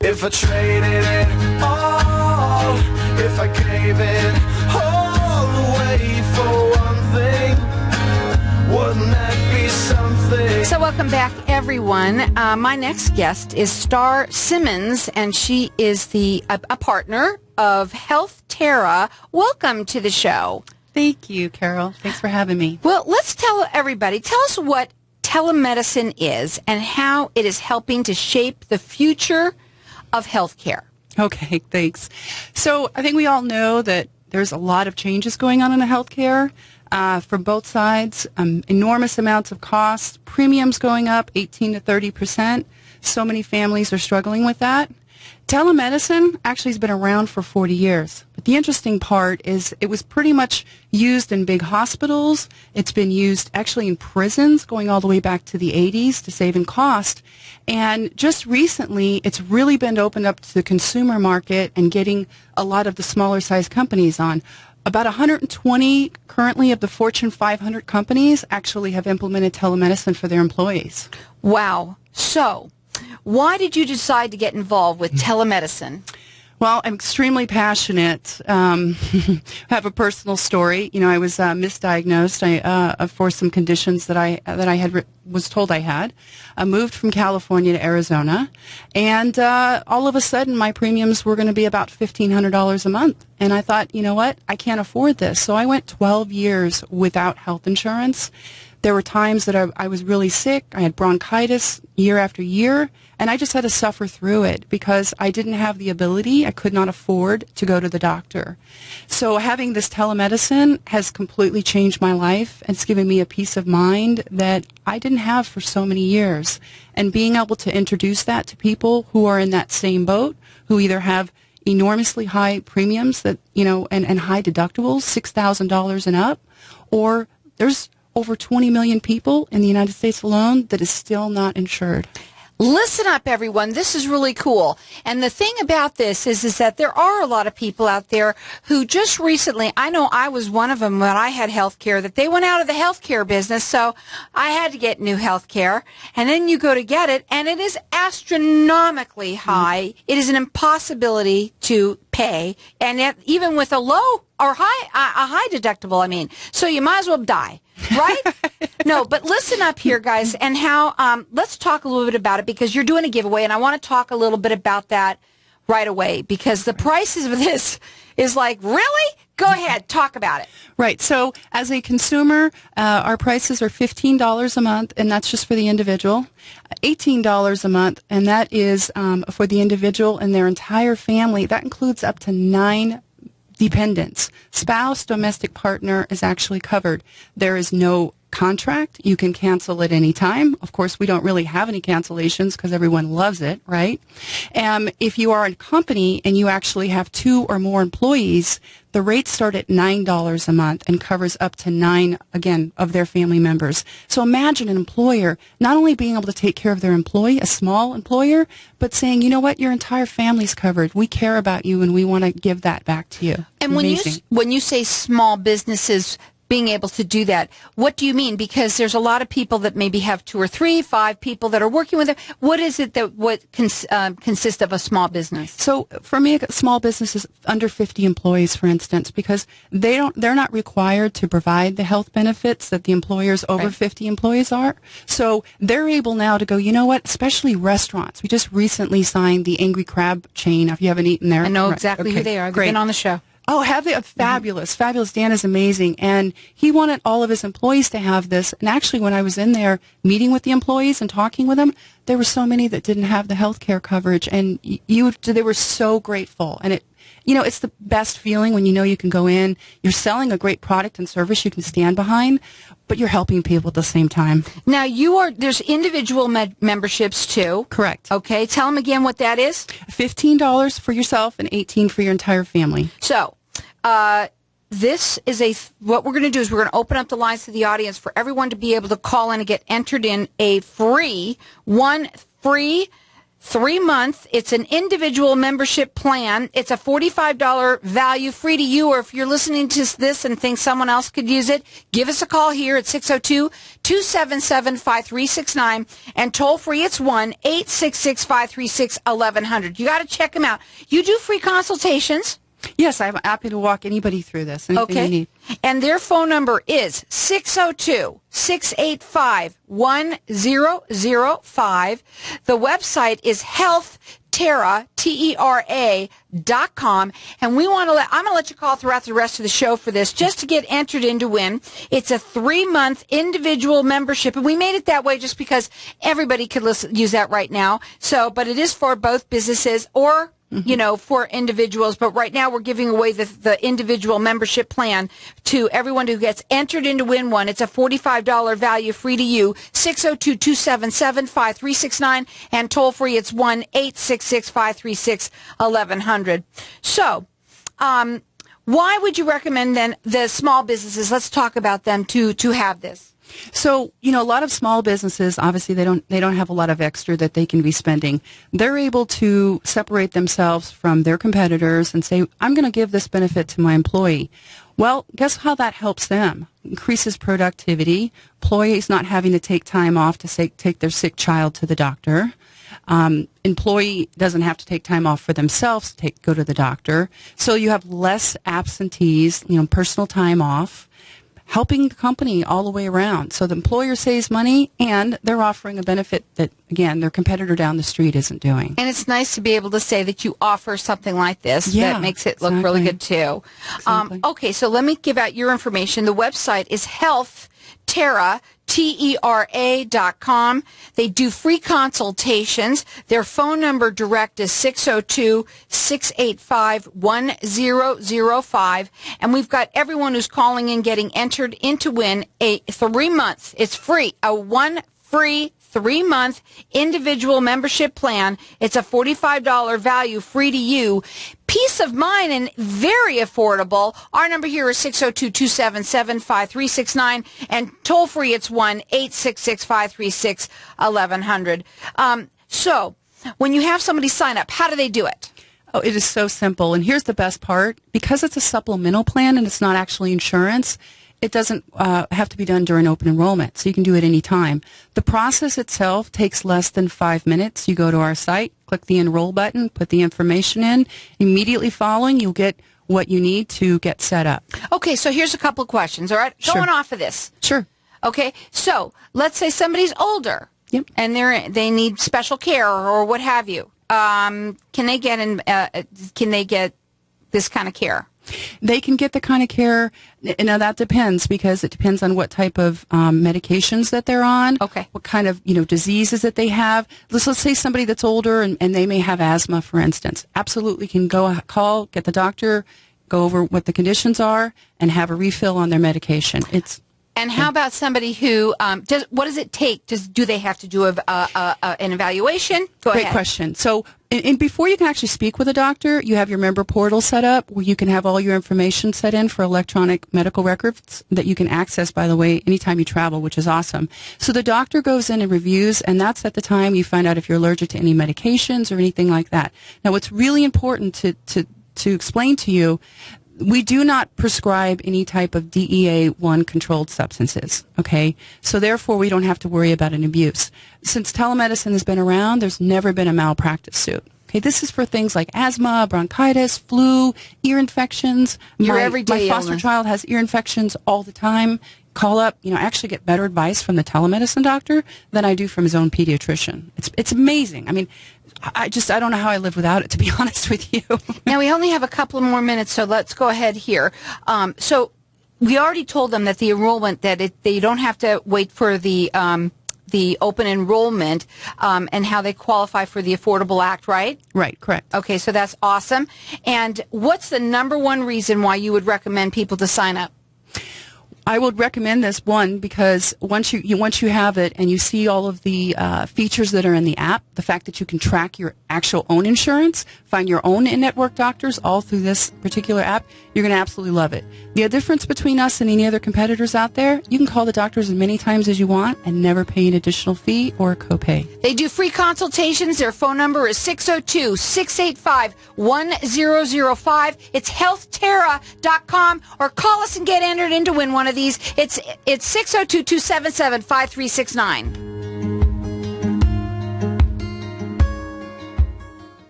If I traded it all, if I gave it all away for one thing, wouldn't that be something? So welcome back, everyone. My next guest is Star Simmons, and she is a partner of Healthtera. Welcome to the show. Thank you, Carol. Thanks for having me. Well, let's tell everybody, tell us what telemedicine is and how it is helping to shape the future of healthcare. Okay, thanks. So I think we all know that there's a lot of changes going on in the healthcare from both sides, enormous amounts of costs, premiums going up 18 to 30%. So many families are struggling with that. Telemedicine actually has been around for 40 years. But the interesting part is it was pretty much used in big hospitals. It's been used actually in prisons going all the way back to the 80s to save in cost. And just recently, it's really been opened up to the consumer market and getting a lot of the smaller size companies on. About 120 currently of the Fortune 500 companies actually have implemented telemedicine for their employees. Wow. So, why did you decide to get involved with telemedicine? Well, I'm extremely passionate. I have a personal story. You know, I was misdiagnosed for some conditions that I was told I had. I moved from California to Arizona, and all of a sudden my premiums were going to be about $1,500 a month. And I thought, you know what, I can't afford this. So I went 12 years without health insurance. There were times that I was really sick. I had bronchitis year after year, and I just had to suffer through it because I didn't have the ability. I could not afford to go to the doctor. So having this telemedicine has completely changed my life. It's given me a peace of mind that I didn't have for so many years. And being able to introduce that to people who are in that same boat, who either have enormously high premiums that, you know, and high deductibles, $6,000 and up, or there's over 20 million people in the United States alone that is still not insured. Listen up, everyone. This is really cool. And the thing about this is that there are a lot of people out there who just recently, I know I was one of them when I had health care, that they went out of the healthcare business, so I had to get new health care. And then you go to get it, and it is astronomically high. It is an impossibility to pay, and yet even with a low or high deductible, I mean. So you might as well die. Right? No, but listen up here, guys, and how, let's talk a little bit about it because you're doing a giveaway, and I want to talk a little bit about that right away because the prices of this is like, really? Go ahead, talk about it. Right. So as a consumer, our prices are $15 a month, and that's just for the individual. $18 a month, and that is for the individual and their entire family. That includes up to 9 dependents. Spouse, domestic partner is actually covered. There is no contract. You can cancel at any time. Of course, we don't really have any cancellations because everyone loves it, right? If you are a company and you actually have 2 or more employees, the rates start at $9 a month and covers up to 9, again, of their family members. So imagine an employer not only being able to take care of their employee, a small employer, but saying, you know what, your entire family's covered. We care about you and we want to give that back to you. And when you say small businesses being able to do that, what do you mean? Because there's a lot of people that maybe have 2 or 3, 5 people that are working with them. What is it that consists of a small business? So for me, a small business is under 50 employees, for instance, because they're not required to provide the health benefits that the employers over 50 employees are. So they're able now to go, you know what, especially restaurants. We just recently signed the Angry Crab chain. If you haven't eaten there. I know exactly who they are. They've been on the show. Oh, have they? Fabulous. Fabulous. Dan is amazing. And he wanted all of his employees to have this. And actually, when I was in there meeting with the employees and talking with them, there were so many that didn't have the health care coverage. And they were so grateful. And it's the best feeling when you know you can go in, you're selling a great product and service you can stand behind, but you're helping people at the same time. Now, there's individual memberships too. Correct. Okay. Tell them again what that is. $15 for yourself and $18 for your entire family. So, this is what we're going to do is we're going to open up the lines to the audience for everyone to be able to call in and get entered in a free 3-month. It's an individual membership plan. It's a $45 value, free to you, or if you're listening to this and think someone else could use it, give us a call here at 602-277-5369, and toll free it's 1-866-536-1100. You got to check them out. You do free consultations. Yes, I'm happy to walk anybody through this. Anything you need. And their phone number is 602-685-1005. The website is Healthtera, Tera.com. And I'm going to let you call throughout the rest of the show for this, just to get entered in to win. It's a 3-month individual membership. And we made it that way just because everybody could use that right now. But it is for both businesses or for individuals. But right now we're giving away the individual membership plan to everyone who gets entered in to win one. It's a $45 value, free to you. 602-277-5369, and toll free it's 1-866-536-1100. So, why would you recommend then the small businesses? Let's talk about them to have this. So, a lot of small businesses, obviously they don't have a lot of extra that they can be spending. They're able to separate themselves from their competitors and say, I'm going to give this benefit to my employee. Well, guess how that helps them? Increases productivity. Employees not having to take time off to take their sick child to the doctor. Employee doesn't have to take time off for themselves to go to the doctor. So you have less absentees, personal time off, helping the company all the way around. So the employer saves money, and they're offering a benefit that, again, their competitor down the street isn't doing. And it's nice to be able to say that you offer something like this that makes it look really good, too. Exactly. Okay, so let me give out your information. The website is Healthtera, Tera.com. They do free consultations. Their phone number direct is 602-685-1005. And we've got everyone who's calling in getting entered in to win a 3-month. It's free. Free 3-month individual membership plan. It's a $45 value, free to you. Peace of mind and very affordable. Our number here is 602-277-5369, and toll free it's 1-866-536-1100. So when you have somebody sign up, how do they do it? Oh, it is so simple. And here's the best part. Because it's a supplemental plan and it's not actually insurance, it doesn't have to be done during open enrollment, so you can do it any time. The process itself takes less than 5 minutes. You go to our site, click the enroll button, put the information in. Immediately following, you'll get what you need to get set up. Okay, so here's a couple of questions, all right? Sure. Going off of this. Sure. Okay, so let's say somebody's older. Yep. And they need special care or what have you. Can they get this kind of care? They can get the kind of care. Now that depends, because it depends on what type of medications that they're on. Okay. What kind of diseases that they have. Let's say somebody that's older and they may have asthma, for instance. Absolutely can call, get the doctor, go over what the conditions are, and have a refill on their medication. And how about somebody who what does it take? Do they have to do an evaluation? Great question. So, and before you can actually speak with a doctor, you have your member portal set up where you can have all your information set in for electronic medical records that you can access, by the way, anytime you travel, which is awesome. So the doctor goes in and reviews, and that's at the time you find out if you're allergic to any medications or anything like that. Now, what's really important to explain to you, we do not prescribe any type of DEA-1 controlled substances, okay? So therefore, we don't have to worry about an abuse. Since telemedicine has been around, there's never been a malpractice suit. Okay, this is for things like asthma, bronchitis, flu, ear infections. Your everyday my foster illness. child has ear infections all the time. Call up, I actually get better advice from the telemedicine doctor than I do from his own pediatrician. It's amazing. I mean, I don't know how I live without it, to be honest with you. Now, we only have a couple of more minutes, so let's go ahead here. So we already told them that the enrollment, they don't have to wait for the open enrollment and how they qualify for the Affordable Act, right? Right, correct. Okay, so that's awesome. And what's the number one reason why you would recommend people to sign up? I would recommend this one because once you have it and you see all of the features that are in the app, the fact that you can track your actual own insurance, find your own in-network doctors all through this particular app, you're going to absolutely love it. The difference between us and any other competitors out there, you can call the doctors as many times as you want and never pay an additional fee or copay. They do free consultations. Their phone number is 602-685-1005. It's Healthtera.com, or call us and get entered in to win one of these. It's 602-277-5369.